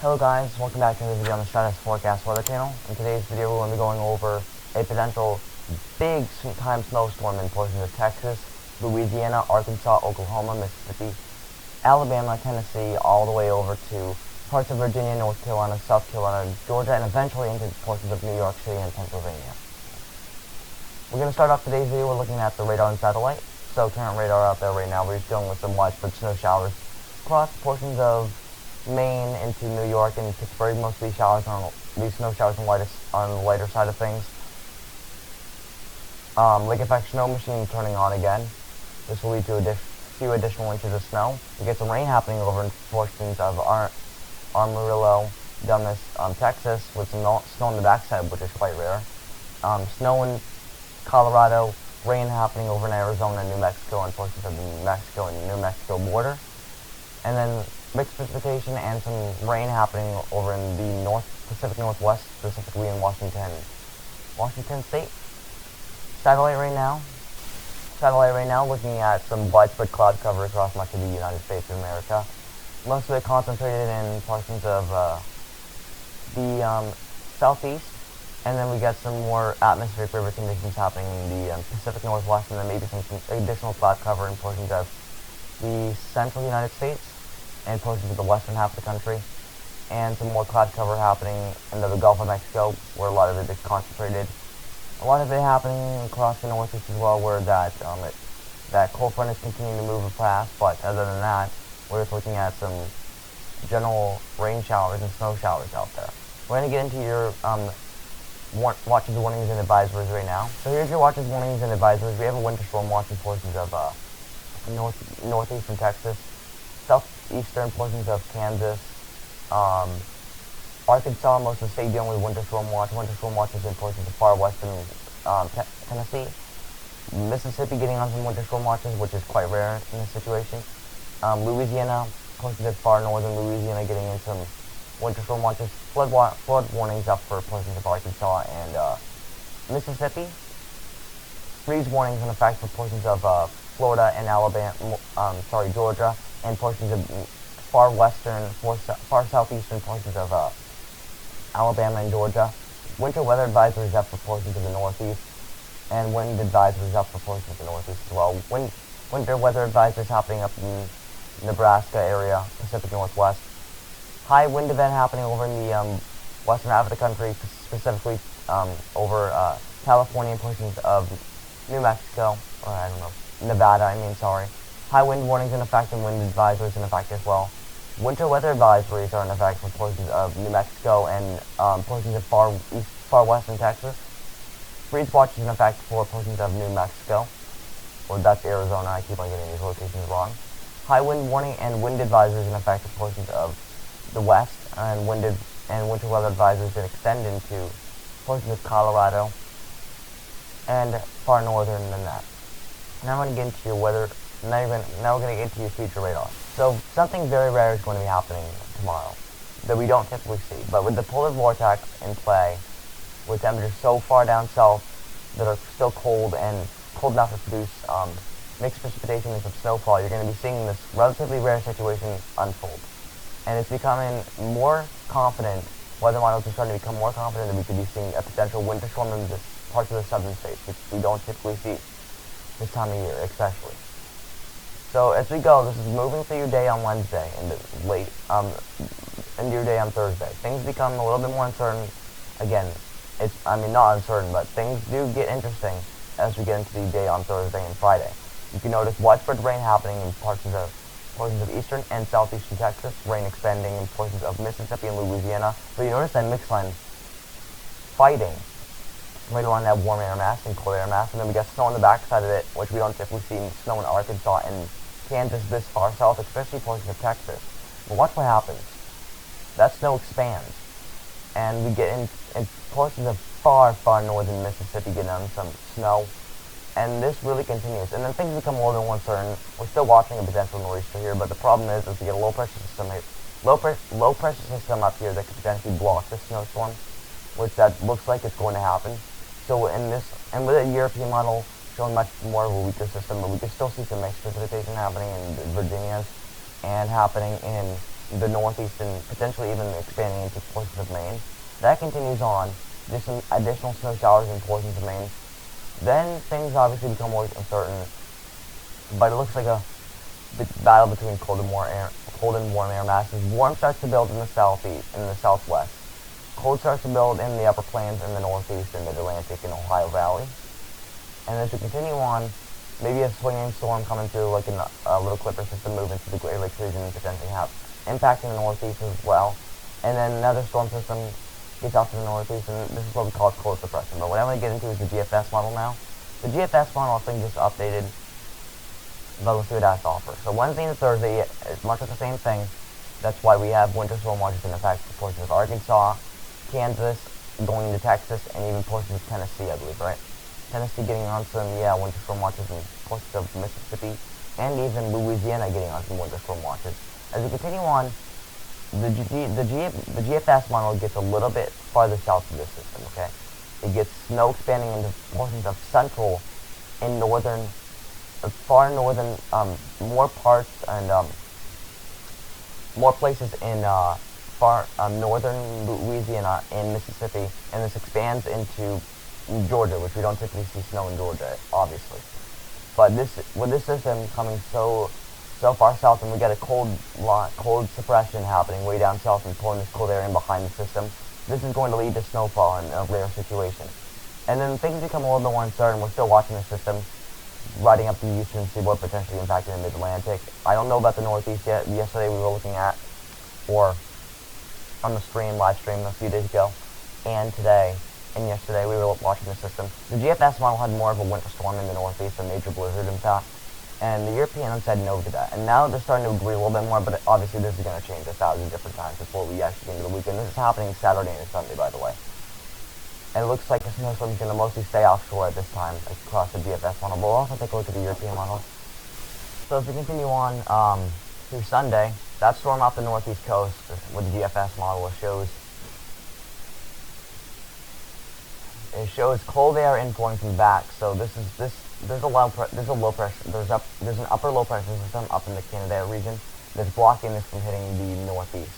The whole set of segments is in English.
Hello guys, welcome back to another video on the Stratus Forecast Weather Channel. In today's video we're going to be going over a potential big time snowstorm in portions of Texas, Louisiana, Arkansas, Oklahoma, Mississippi, Alabama, Tennessee, all the way over to parts of Virginia, North Carolina, South Carolina, Georgia, and eventually into portions of New York City and Pennsylvania. We're going to start off today's video, we're looking at the radar and satellite. So current radar out there right now, we're just dealing with some widespread snow showers across portions of Maine into New York and Pittsburgh. Most of these snow showers on the lighter side of things. Lake effect snow machine turning on again. This will lead to a few additional inches of snow. We get some rain happening over in portions of Amarillo, Dumas, Texas, with some snow on the backside, which is quite rare. Snow in Colorado, rain happening over in Arizona, New Mexico, and portions of the New Mexico and New Mexico border. And then mixed precipitation and some rain happening over in the Pacific Northwest, specifically in Washington State. Satellite right now looking at some widespread cloud cover across much of the United States of America. Most of it concentrated in portions of the southeast, and then we get some more atmospheric river conditions happening in the Pacific Northwest, and then maybe some additional cloud cover in portions of the central United States and portions of the western half of the country, and some more cloud cover happening in the Gulf of Mexico, where a lot of it is concentrated. A lot of it happening across the northeast as well, where that cold front is continuing to move past. But other than that, we're just looking at some general rain showers and snow showers out there. We're going to get into your watches, warnings, and advisories right now. So here's your watches, warnings, and advisories. We have a winter storm watch in portions of northeastern Texas, southeastern portions of Kansas, Arkansas. Most of the state dealing with winter storm watch. Winter storm watches in portions of far western Tennessee. Mississippi getting on some winter storm watches, which is quite rare in this situation. Louisiana, portions of far northern Louisiana getting in some winter storm watches. Flood warnings up for portions of Arkansas and Mississippi. Freeze warnings in effect for portions of Florida and Georgia, and portions of far southeastern portions of Alabama and Georgia. Winter weather advisories up for portions of the northeast, and wind advisories up for portions of the northeast as well. Winter weather advisories happening up in Nebraska area, Pacific Northwest. High wind event happening over in the western half of the country, specifically over California and portions of New Mexico, Nevada, High wind warnings in effect and wind advisories in effect as well. Winter weather advisories are in effect for portions of New Mexico and portions of far western Texas. Freeze watch is in effect for portions of New Mexico, or that's Arizona. I keep on getting these locations wrong. High wind warning and wind advisories in effect for portions of the west, and winter weather advisories that extend into portions of Colorado and far northern than that. Now I'm going to get into your weather. Now we're going to get into your future radar. So something very rare is going to be happening tomorrow that we don't typically see. But with the polar vortex in play, with temperatures so far down south that are still cold and cold enough to produce mixed precipitation and some snowfall, you're going to be seeing this relatively rare situation unfold. And it's becoming more confident, weather models are starting to become more confident that we could be seeing a potential winter storm in parts of the southern states, which we don't typically see this time of year, especially. So as we go, this is moving through your day on Wednesday and into your day on Thursday. Things become a little bit more uncertain. Again, not uncertain, but things do get interesting as we get into the day on Thursday and Friday. You can notice widespread rain happening in portions of eastern and southeastern Texas, rain expanding in portions of Mississippi and Louisiana. But you notice that mixed line fighting right along that warm air mass and cold air mass, and then we got snow on the backside of it, which we don't typically see snow in Arkansas and Kansas this far south, especially portions of Texas. But watch what happens. That snow expands, and we get in portions of far northern Mississippi getting on some snow, and this really continues. And then things become a little more uncertain. We're still watching a potential nor'easter here, but the problem is we get a low pressure system up here that could potentially block this snowstorm, which that looks like it's going to happen. So with a European model showing much more of a weaker system, but we can still see some mixed precipitation happening in Virginia and happening in the northeast and potentially even expanding into portions of Maine. That continues on. There's some additional snow showers in portions of Maine. Then things obviously become more uncertain, but it looks like a battle between cold and warm air masses. Warm starts to build in the southeast, in the southwest. Cold starts to build in the upper plains in the northeast and mid-Atlantic and Ohio Valley. And as we continue on, maybe a swinging storm coming through, like a little clipper system moving through the Great Lakes region and potentially impacting the northeast as well. And then another storm system gets out to the northeast, and this is what we call cold suppression. But what I want to get into is the GFS model now. The GFS model, I think, just updated, but let's see what it has to offer. So Wednesday and Thursday is much of the same thing. That's why we have winter storm watches in effect for portions of Arkansas, Kansas, going into Texas, and even portions of Tennessee, I believe, right? Tennessee getting on some, winter storm watches in portions of Mississippi, and even Louisiana getting on some winter storm watches. As we continue on, the GFS model gets a little bit farther south of this system, okay? It gets snow expanding into portions of central and northern, far northern, more parts and more places in far northern Louisiana and Mississippi, and this expands into Georgia, which we don't typically see snow in Georgia, obviously. But with this system coming so far south, and we get a cold suppression happening way down south and pulling this cold air in behind the system, this is going to lead to snowfall in a rare situation. And then things become a little bit more uncertain. We're still watching the system riding up the eastern seaboard, potentially impacting the mid-Atlantic. I don't know about the northeast yet. Yesterday we were looking at, or on the live stream a few days ago, and today, and yesterday we were watching the system. The GFS model had more of a winter storm in the northeast, a major blizzard in fact, and the Europeans said no to that. And now they're starting to agree a little bit more, but obviously this is going to change 1,000 different times before we actually get into the weekend. This is happening Saturday and Sunday, by the way. And it looks like the snowstorm is going to mostly stay offshore at this time across the GFS model. But we'll also take a look at the European model. So as we continue on through Sunday, that storm off the northeast coast with the GFS model shows cold air inflowing from the back. So there's an upper low pressure system up in the Canada region that's blocking this from hitting the northeast.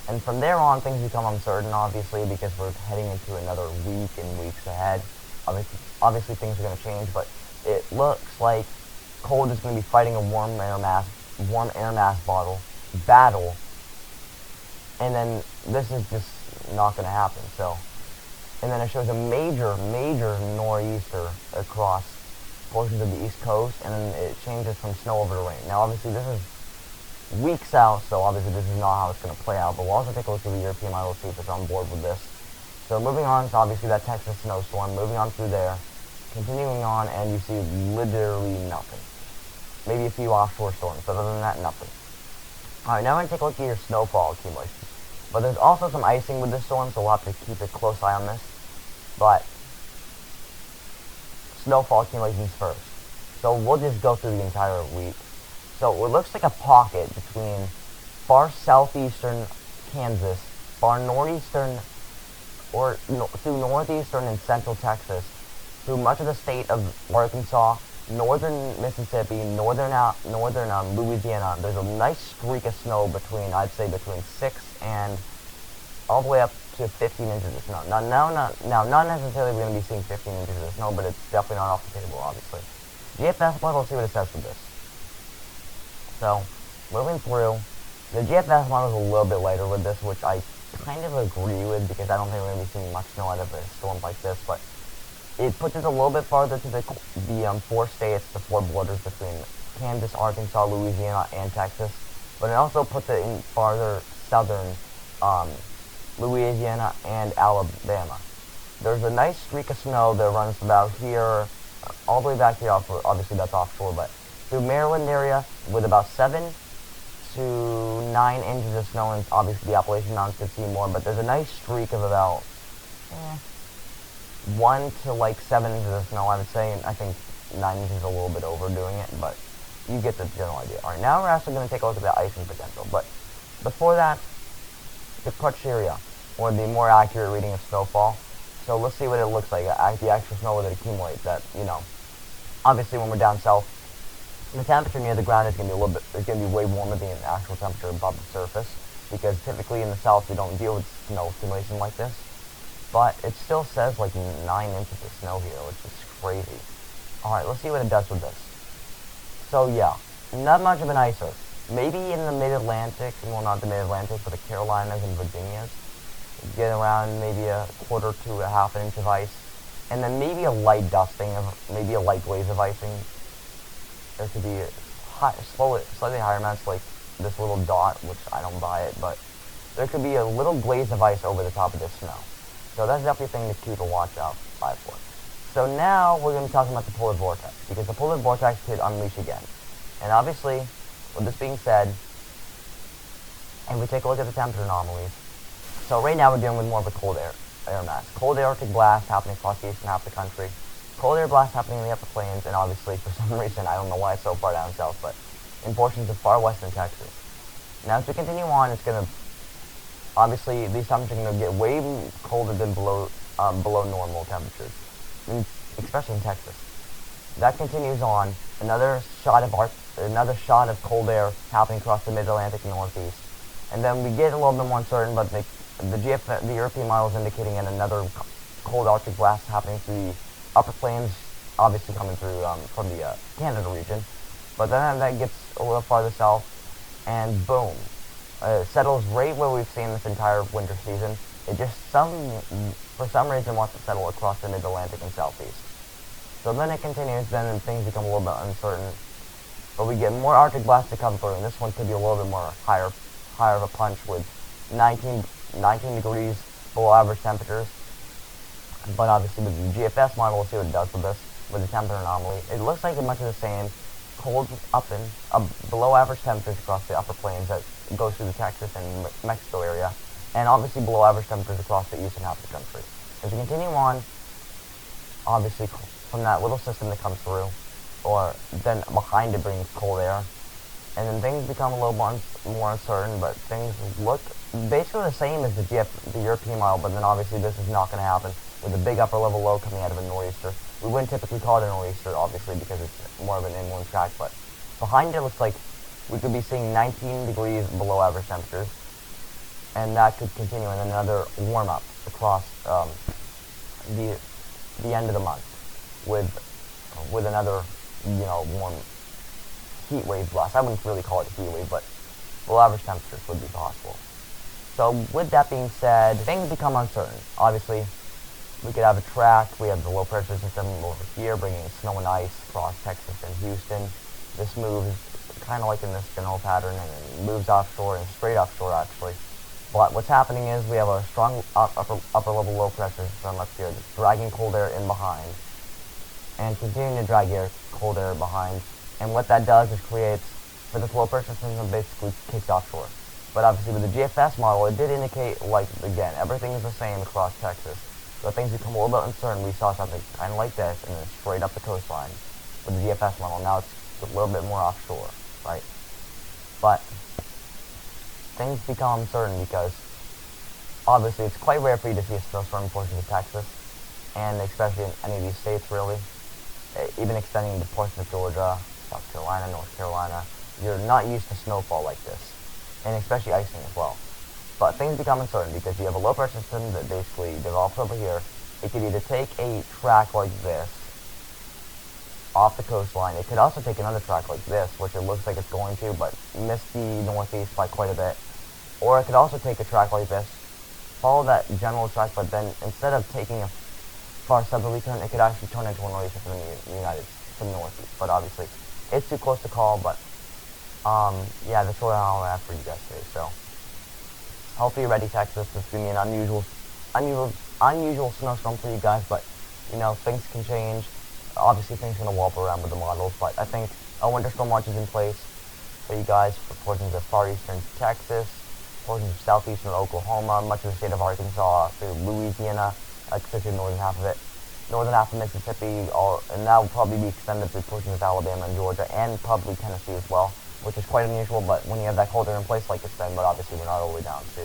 And from there on, things become uncertain, obviously, because we're heading into another week and weeks ahead. Obviously things are going to change, but it looks like cold is going to be fighting a warm air mass battle, and then this is just not going to happen. So, and then it shows a major nor'easter across portions of the East Coast, and then it changes from snow over to rain. Now, obviously, this is weeks out, so obviously this is not how it's going to play out, but we'll also take a look at the European model to see if it's on board with this. So moving on to obviously that Texas snowstorm, moving on through there, continuing on, and you see literally nothing. Maybe a few offshore storms, but other than that, nothing. Alright, now we're going to take a look at your snowfall accumulations. But there's also some icing with this storm, so we'll have to keep a close eye on this. But snowfall accumulations first. So we'll just go through the entire week. So it looks like a pocket between far southeastern Kansas, far northeastern, through northeastern and central Texas, through much of the state of Arkansas, northern Mississippi, northern Louisiana. There's a nice streak of snow between 6 and all the way up to 15 inches of snow. Now, not necessarily we're going to be seeing 15 inches of snow, but it's definitely not off the table, obviously. GFS model, let's see what it says for this. So, moving through, the GFS model is a little bit lighter with this, which I kind of agree with, because I don't think we're going to be seeing much snow out of a storm like this, but it puts it a little bit farther to the four states, the four borders between Kansas, Arkansas, Louisiana, and Texas. But it also puts it in farther southern Louisiana and Alabama. There's a nice streak of snow that runs about here, all the way back here, obviously that's offshore, but through Maryland area with about 7 to 9 inches of snow, and obviously the Appalachian Mountains could see more, but there's a nice streak of about 1 to 7 inches of snow, I would say, and I think 9 inches is a little bit overdoing it, but you get the general idea. Alright, now we're actually going to take a look at the icing potential, but before that, the criteria, or the more accurate reading of snowfall. So let's see what it looks like, the actual snow that accumulates. That, obviously when we're down south, the temperature near the ground is going to be way warmer than the actual temperature above the surface. because typically in the south we don't deal with snow accumulation like this. But it still says like 9 inches of snow here, which is crazy. Alright, let's see what it does with this. So yeah, not much of an icer. Maybe in the mid-Atlantic, well not the mid-Atlantic, but the Carolinas and Virginias, get around maybe a quarter to a half an inch of ice. And then maybe a light dusting, maybe a light glaze of icing. There could be slightly higher amounts like this little dot, which I don't buy it, but there could be a little glaze of ice over the top of this snow. So that's definitely a thing to keep a watch out for. So now we're going to be talking about the polar vortex, because the polar vortex could unleash again. And obviously, with this being said, and we take a look at the temperature anomalies. So right now we're dealing with more of a cold air mass. Cold Arctic blast happening across the eastern half of the country. Cold air blast happening in the upper plains, and obviously for some reason, I don't know why it's so far down south, but in portions of far western Texas. Now as we continue on, it's going to, obviously these temperatures are going to get way colder than below normal temperatures, especially in Texas. That continues on, another shot of cold air happening across the mid-Atlantic and northeast. And then we get a little bit more uncertain, but the European model is indicating another cold Arctic blast happening through the upper plains, obviously coming through from the Canada region. But then that gets a little farther south, and boom, settles right where we've seen this entire winter season. It just for some reason wants to settle across the mid-Atlantic and southeast. So then it continues, then things become a little bit uncertain. But we get more Arctic blasts to come through, and this one could be a little bit more higher of a punch with 19 degrees below average temperatures. But obviously with the GFS model, we'll see what it does with this, with the temperature anomaly. It looks like much of the same, cold below average temperatures across the upper plains that goes through the Texas and Mexico area, and obviously below average temperatures across the eastern half of the country. As we continue on, obviously from that little system that comes through, or then behind it brings cold air, and then things become a little more uncertain, but things look basically the same as the European model, but then obviously this is not going to happen with a big upper level low coming out of a nor'easter. We wouldn't typically call it a nor'easter, obviously, because it's more of an inland track, but behind it looks like we could be seeing 19 degrees below average temperatures, and that could continue in another warm-up across the end of the month with another, warm heat wave blast. I wouldn't really call it a heat wave, but below average temperatures would be possible. So with that being said, things become uncertain. Obviously, we could have a track. We have the low pressure system over here bringing snow and ice across Texas and Houston. This moves kind of like in this general pattern, and it moves offshore and straight offshore actually. But what's happening is we have a strong upper level low pressure system up here that's dragging cold air in behind and continuing to drag cold air behind. And what that does is creates, for this low pressure system, basically kicks offshore. But obviously with the GFS model, it did indicate, like, again, everything is the same across Texas. So things become a little bit uncertain. We saw something kind of like this, and then straight up the coastline with the GFS model. Now it's a little bit more offshore, right? But things become uncertain because obviously it's quite rare for you to see a snowstorm in portions of Texas, and especially in any of these states, really. Even extending to portions of Georgia, South Carolina, North Carolina, you're not used to snowfall like this, and especially icing as well. But things become uncertain because you have a low pressure system that basically develops over here. It could either take a track like this off the coastline. It could also take another track like this, which it looks like it's going to, but miss the northeast by quite a bit. Or it could also take a track like this, follow that general track, but then instead of taking a far southerly turn, it could actually turn into a nor'easter from the northeast. But obviously, it's too close to call, but yeah, that's what I'll have for you guys today. So, hopefully you're ready, Texas. This is going to be an unusual snowstorm for you guys, but, things can change. Obviously, things are going to warp around with the models, but I think a winter storm watch is in place for you guys for portions of far eastern Texas, portions of southeastern Oklahoma, much of the state of Arkansas, through Louisiana, especially the northern half of it, northern half of Mississippi, and that will probably be extended through portions of Alabama and Georgia, and probably Tennessee as well, which is quite unusual. But when you have that cold air in place like it's been, but obviously we're not all the way down to,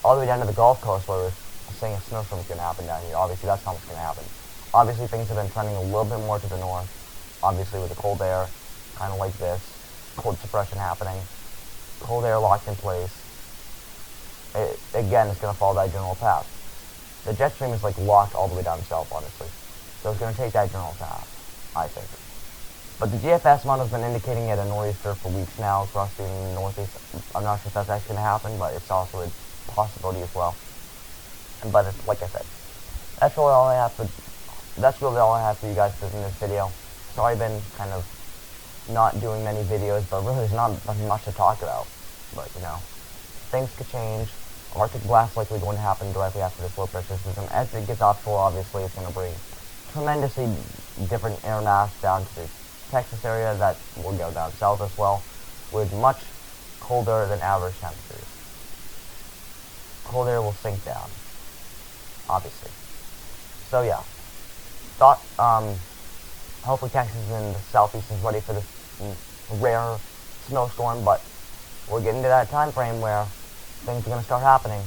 all the way down to the Gulf Coast where we're saying a snowstorm is going to happen down here. Obviously, that's not what's going to happen. Obviously, things have been trending a little bit more to the north, obviously with the cold air, kind of like this, cold suppression happening, cold air locked in place, again, it's going to follow that general path. The jet stream is like locked all the way down south, honestly. So it's going to take that general path, I think. But the GFS model has been indicating it a nor'easter for weeks now across the northeast. I'm not sure if that's actually going to happen, but it's also a possibility as well. But it's, like I said, that's really all I have for you guys in this video. Sorry I've been kind of not doing many videos, but really there's not much to talk about. But you know, things could change. Arctic blast likely going to happen directly after this low pressure system. As it gets offshore, obviously it's going to bring tremendously different air mass down to the Texas area that will go down south as well, with much colder than average temperatures. Cold air will sink down, obviously. So yeah, hopefully Texas in the southeast is ready for this rare snowstorm, but we're getting to that time frame where things are going to start happening.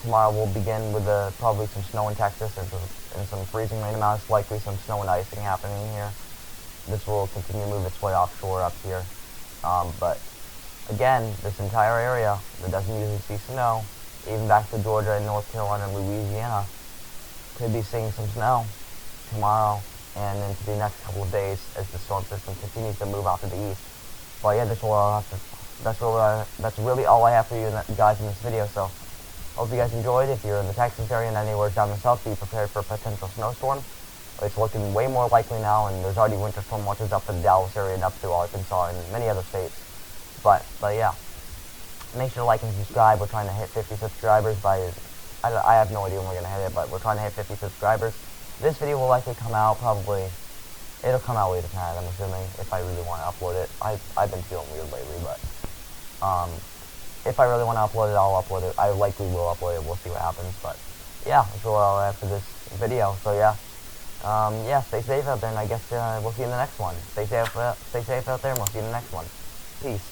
Tomorrow we'll begin with probably some snow in Texas and some freezing rain amounts, likely some snow and icing happening here. This will continue to move its way offshore up here. But again, this entire area that doesn't usually see snow, even back to Georgia and North Carolina and Louisiana, could be seeing some snow tomorrow and into the next couple of days as the storm system continues to move out to the east. But yeah, that's really all I have for you guys in this video. So hope you guys enjoyed. If you're in the Texas area and anywhere down the south, be prepared for a potential snowstorm. It's looking way more likely now, and there's already winter storm watches up in the Dallas area and up through Arkansas and many other states. But yeah, make sure to like and subscribe. We're trying to hit 50 subscribers by, I have no idea when we're going to hit it, but we're trying to hit 50 subscribers. This video will likely come out it'll come out later tonight, I'm assuming, if I really want to upload it. I've been feeling weird lately, but if I really want to upload it, I'll upload it. I likely will upload it. We'll see what happens. But yeah, that's really all I have for this video. So yeah, stay safe out there, and I guess we'll see you in the next one. Stay safe out there, and we'll see you in the next one. Peace.